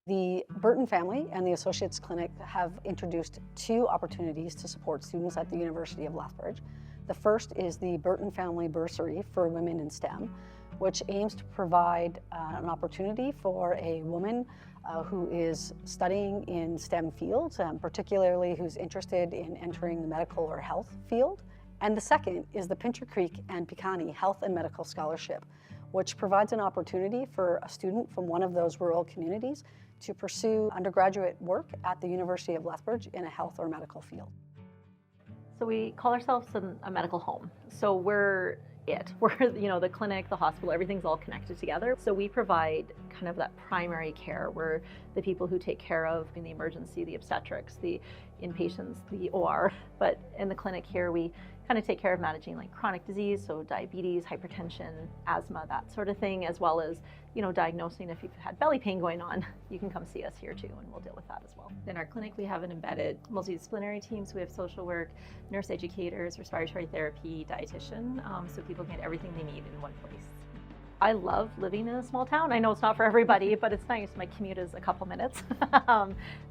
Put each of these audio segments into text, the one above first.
The Burton Family and the Associates Clinic have introduced two opportunities to support students at the University of Lethbridge. The first is the Burton Family Bursary for Women in STEM, which aims to provide an opportunity for a woman who is studying in STEM fields, particularly who's interested in entering the medical or health field. And the second is the Pincher Creek and Piikani Health and Medical Scholarship, which provides an opportunity for a student from one of those rural communities to pursue undergraduate work at the University of Lethbridge in a health or medical field. So we call ourselves a medical home. So we're the clinic, the hospital, everything's all connected together. So we provide kind of that primary care where the people who take care of in the emergency, the obstetrics, the inpatients, the OR. But in the clinic here, we kind of take care of managing like chronic disease, so diabetes, hypertension, asthma, that sort of thing, as well as, diagnosing if you've had belly pain going on. You can come see us here too, and we'll deal with that as well. In our clinic, we have an embedded multidisciplinary team, so we have social work, nurse educators, respiratory therapy, dietitian, so people can get everything they need in one place. I love living in a small town. I know it's not for everybody, but it's nice. My commute is a couple minutes.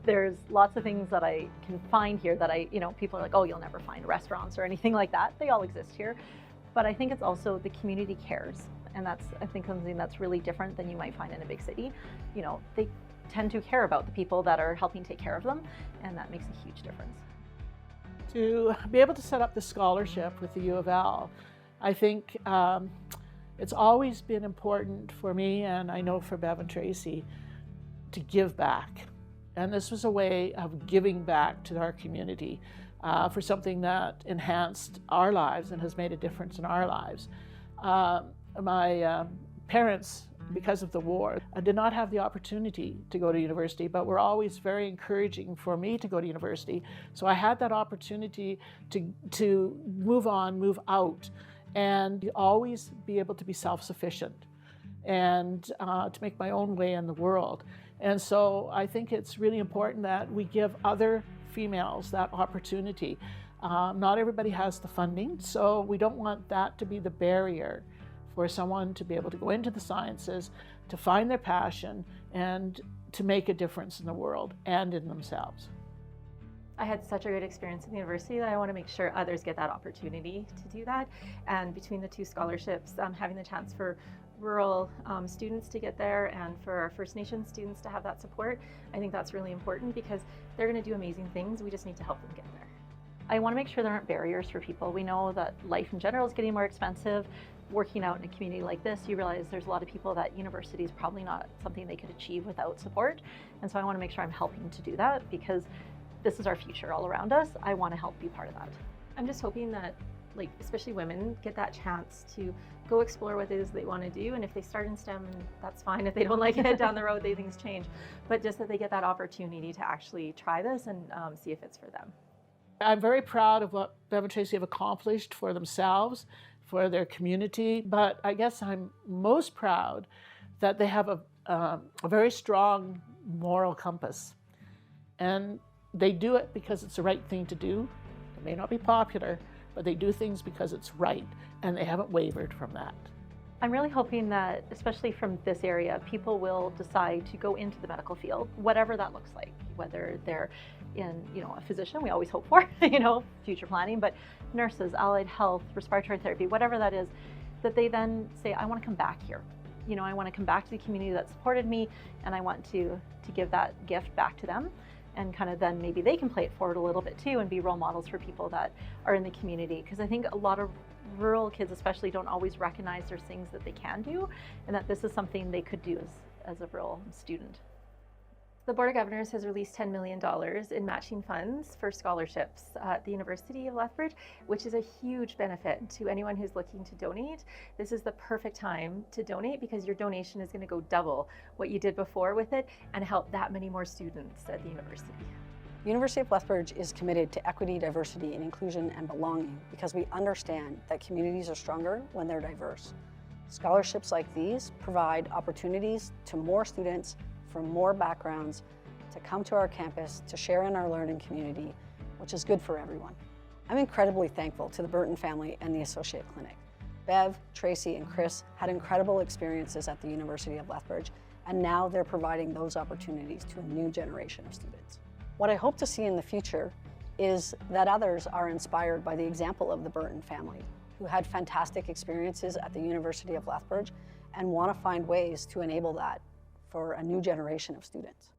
There's lots of things that I can find here that people are like, oh, you'll never find restaurants or anything like that. They all exist here. But I think it's also the community cares. And that's, I think, something that's really different than you might find in a big city. They tend to care about the people that are helping take care of them, and that makes a huge difference. To be able to set up the scholarship with the U of L, I think it's always been important for me, and I know for Bev and Tracy, to give back. And this was a way of giving back to our community for something that enhanced our lives and has made a difference in our lives. My parents, because of the war, did not have the opportunity to go to university, but were always very encouraging for me to go to university. So I had that opportunity to move on, move out, and always be able to be self-sufficient and to make my own way in the world. And so I think it's really important that we give other females that opportunity. Not everybody has the funding, so we don't want that to be the barrier for someone to be able to go into the sciences, to find their passion, and to make a difference in the world and in themselves. I had such a great experience at the university that I want to make sure others get that opportunity to do that. And between the two scholarships, having the chance for rural students to get there and for our First Nation students to have that support, I think that's really important because they're going to do amazing things. We just need to help them get there. I want to make sure there aren't barriers for people. We know that life in general is getting more expensive. Working out in a community like this, you realize there's a lot of people that university is probably not something they could achieve without support. And so I want to make sure I'm helping to do that because this is our future all around us. I want to help be part of that. I'm just hoping that, especially women, get that chance to go explore what it is they want to do. And if they start in STEM, that's fine. If they don't like it down the road, things change. But just that they get that opportunity to actually try this and see if it's for them. I'm very proud of what Bev and Tracy have accomplished for themselves, for their community, but I guess I'm most proud that they have a very strong moral compass. And they do it because it's the right thing to do. It may not be popular, but they do things because it's right, and they haven't wavered from that. I'm really hoping that, especially from this area, people will decide to go into the medical field, whatever that looks like, whether they're in, a physician, we always hope for, future planning, but nurses, allied health, respiratory therapy, whatever that is, that they then say, I want to come back here. I want to come back to the community that supported me, and I want to give that gift back to them. And kind of then maybe they can play it forward a little bit too and be role models for people that are in the community. Because I think a lot of rural kids especially don't always recognize there's things that they can do and that this is something they could do as a rural student. The Board of Governors has released $10 million in matching funds for scholarships at the University of Lethbridge, which is a huge benefit to anyone who's looking to donate. This is the perfect time to donate because your donation is going to go double what you did before with it and help that many more students at the university. The University of Lethbridge is committed to equity, diversity, and inclusion and belonging because we understand that communities are stronger when they're diverse. Scholarships like these provide opportunities to more students from more backgrounds to come to our campus to share in our learning community, which is good for everyone. I'm incredibly thankful to the Burton family and the Associate Clinic. Bev, Tracy, and Chris had incredible experiences at the University of Lethbridge, and now they're providing those opportunities to a new generation of students. What I hope to see in the future is that others are inspired by the example of the Burton family, who had fantastic experiences at the University of Lethbridge and want to find ways to enable that for a new generation of students.